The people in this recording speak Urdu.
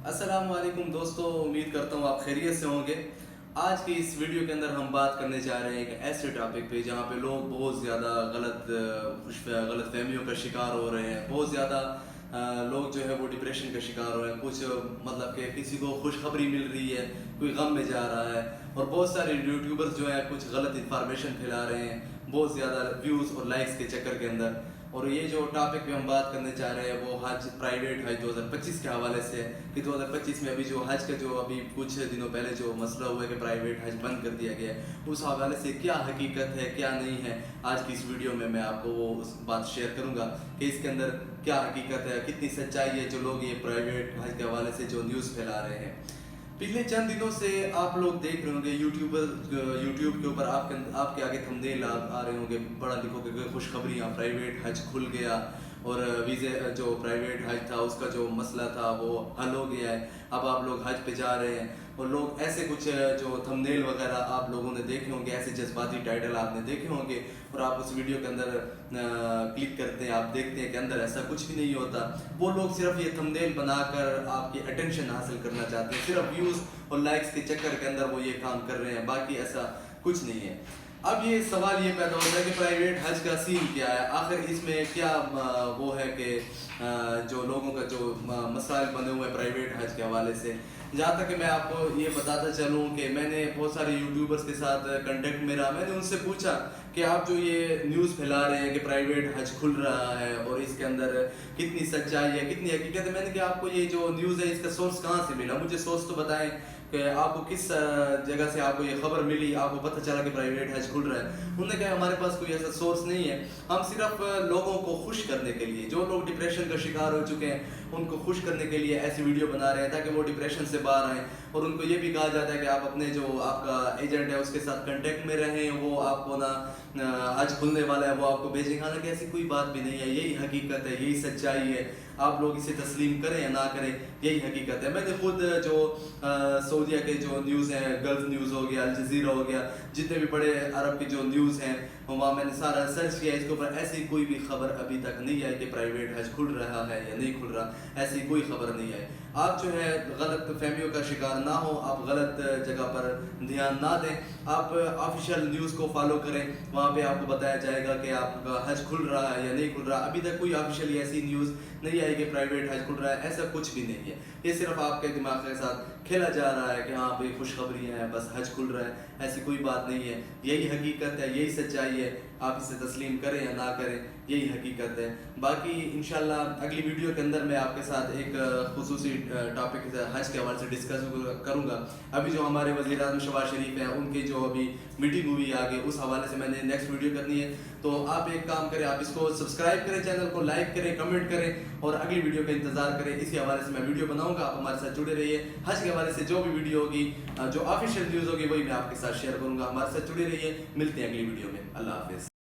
السلام علیکم دوستو، امید کرتا ہوں آپ خیریت سے ہوں گے۔ آج کی اس ویڈیو کے اندر ہم بات کرنے جا رہے ہیں ایک ایسے ٹاپک پہ جہاں پہ لوگ بہت زیادہ غلط فہمیوں کا شکار ہو رہے ہیں۔ بہت زیادہ لوگ جو ہے وہ ڈپریشن کا شکار ہو رہے ہیں۔ کچھ مطلب کہ کسی کو خوشخبری مل رہی ہے، کوئی غم میں جا رہا ہے، اور بہت سارے یوٹیوبرز جو ہیں کچھ غلط انفارمیشن پھیلا رہے ہیں بہت زیادہ ویوز اور لائکس کے چکر کے اندر۔ اور یہ جو ٹاپک پہ ہم بات کرنے چاہ رہے ہیں وہ حج، پرائیویٹ حج 2025 کے حوالے سے ہے کہ 2025 میں ابھی جو حج کا جو ابھی کچھ دنوں پہلے جو مسئلہ ہوا ہے کہ پرائیویٹ حج بند کر دیا گیا ہے، اس حوالے سے کیا حقیقت ہے کیا نہیں ہے۔ آج کی اس ویڈیو میں آپ کو وہ بات شیئر کروں گا کہ اس کے اندر کیا حقیقت ہے، کتنی سچائی ہے جو لوگ یہ پرائیویٹ حج کے حوالے سے جو نیوز پھیلا رہے ہیں۔ پچھلے چند دنوں سے آپ لوگ دیکھ رہے ہوں گے یوٹیوب کے اوپر آپ کے آگے تھمبنیل آ رہے ہوں گے، پڑھا لکھو کہ خوشخبریاں، پرائیویٹ حج کھل گیا اور ویزے جو پرائیویٹ حج تھا اس کا جو مسئلہ تھا وہ حل ہو گیا ہے، اب آپ لوگ حج پہ جا رہے ہیں۔ اور لوگ ایسے کچھ جو تھمبنیل وغیرہ آپ لوگوں نے دیکھے ہوں گے، ایسے جذباتی ٹائٹل آپ نے دیکھے ہوں گے، اور آپ اس ویڈیو کے اندر کلک کرتے ہیں، آپ دیکھتے ہیں کہ اندر ایسا کچھ بھی نہیں ہوتا۔ وہ لوگ صرف یہ تھمبنیل بنا کر آپ کی اٹینشن حاصل کرنا چاہتے ہیں، صرف ویوز اور لائکس کے چکر کے اندر وہ یہ کام کر رہے ہیں، باقی ایسا کچھ نہیں ہے۔ اب یہ سوال یہ پیدا ہوتا ہے کہ پرائیویٹ حج کا سین کیا ہے، آخر اس میں کیا وہ ہے کہ جو لوگوں کا جو مسائل بنے ہوئے ہیں پرائیویٹ حج کے حوالے سے۔ جہاں تک کہ میں آپ کو یہ بتاتا چلوں کہ میں نے بہت سارے یوٹیوبرز کے ساتھ کنٹیکٹ میرا، میں نے ان سے پوچھا کہ آپ جو یہ نیوز پھیلا رہے ہیں کہ پرائیویٹ حج کھل رہا ہے اور اس کے اندر کتنی سچائی ہے، کتنی حقیقت ہے۔ میں نے کہا آپ کو یہ جو نیوز ہے اس کا سورس کہاں سے ملا، مجھے سورس تو بتائیں کہ آپ کو کس جگہ سے آپ کو یہ خبر ملی، آپ کو پتہ چلا کہ پرائیویٹ حج کھل رہا ہے۔ انہوں نے کہا ہمارے پاس کوئی ایسا سورس نہیں ہے، ہم صرف لوگوں کو خوش کرنے کے لیے، جو لوگ ڈپریشن کا شکار ہو چکے ہیں ان کو خوش کرنے کے لیے ایسی ویڈیو بنا رہے ہیں تاکہ وہ ڈپریشن سے باہر آئیں۔ اور ان کو یہ بھی کہا جاتا ہے کہ آپ اپنے جو آپ کا ایجنٹ ہے اس کے ساتھ کنٹیکٹ میں رہیں، وہ آپ کو نہ حج کھلنے والا ہے وہ آپ کو بھیجیں گا۔ حالانکہ ایسی کوئی بات بھی نہیں ہے، یہی حقیقت ہے، یہی سچائی ہے۔ آپ لوگ اسے تسلیم کریں یا نہ کریں، یہی حقیقت ہے۔ میں نے خود جو سعودیہ کے جو نیوز ہیں، گلف نیوز ہو گیا، الجزیرہ ہو گیا، جتنے بھی بڑے عرب کی جو نیوز ہیں وہاں میں نے سارا سرچ کیا، اس کے اوپر ایسی کوئی بھی خبر ابھی تک نہیں آئی کہ پرائیویٹ حج کھل رہا ہے یا نہیں کھل رہا، ایسی کوئی خبر نہیں آئی۔ آپ جو ہے غلط فہمیوں کا شکار نہ ہو، آپ غلط جگہ پر دھیان نہ دیں، آپ آفیشیل نیوز کو فالو کریں، وہاں پہ آپ کو بتایا جائے گا کہ آپ کا حج کھل رہا ہے یا نہیں کھل رہا۔ ابھی تک کوئی آفیشیلی ایسی نیوز نہیں آئی کہ پرائیویٹ حج کھل رہا ہے، ایسا کچھ بھی نہیں ہے۔ یہ صرف آپ کے دماغ کے ساتھ کھیلا جا رہا ہے کہ ہاں بھائی خوشخبریاں ہیں، بس حج کھل رہا ہے، ایسی کوئی بات نہیں ہے۔ یہی حقیقت ہے، یہی سچائی ہے، آپ اسے تسلیم کریں یا نہ کریں، یہی حقیقت ہے۔ باقی انشاءاللہ اگلی ویڈیو کے اندر میں آپ کے ساتھ ایک خصوصی ٹاپک حج کے حوالے سے ڈسکس کروں گا۔ ابھی جو ہمارے وزیر اعظم شہباز شریف ہیں ان کی جو ابھی میٹنگ ہوئی آگے، اس حوالے سے میں نے نیکسٹ ویڈیو کرنی ہے۔ تو آپ ایک کام کریں، آپ اس کو سبسکرائب کریں، چینل کو لائک کریں، کمنٹ کریں اور اگلی ویڈیو کا انتظار کریں۔ اسی حوالے سے میں ویڈیو بناؤں گا، آپ ہمارے ساتھ جڑے رہیے۔ حج کے حوالے سے جو بھی ویڈیو ہوگی، جو آفیشیل نیوز ہوگی وہی میں آپ کے ساتھ شیئر کروں گا۔ ہمارے ساتھ جڑے رہیے، ملتے ہیں اگلی ویڈیو میں۔ اللہ حافظ۔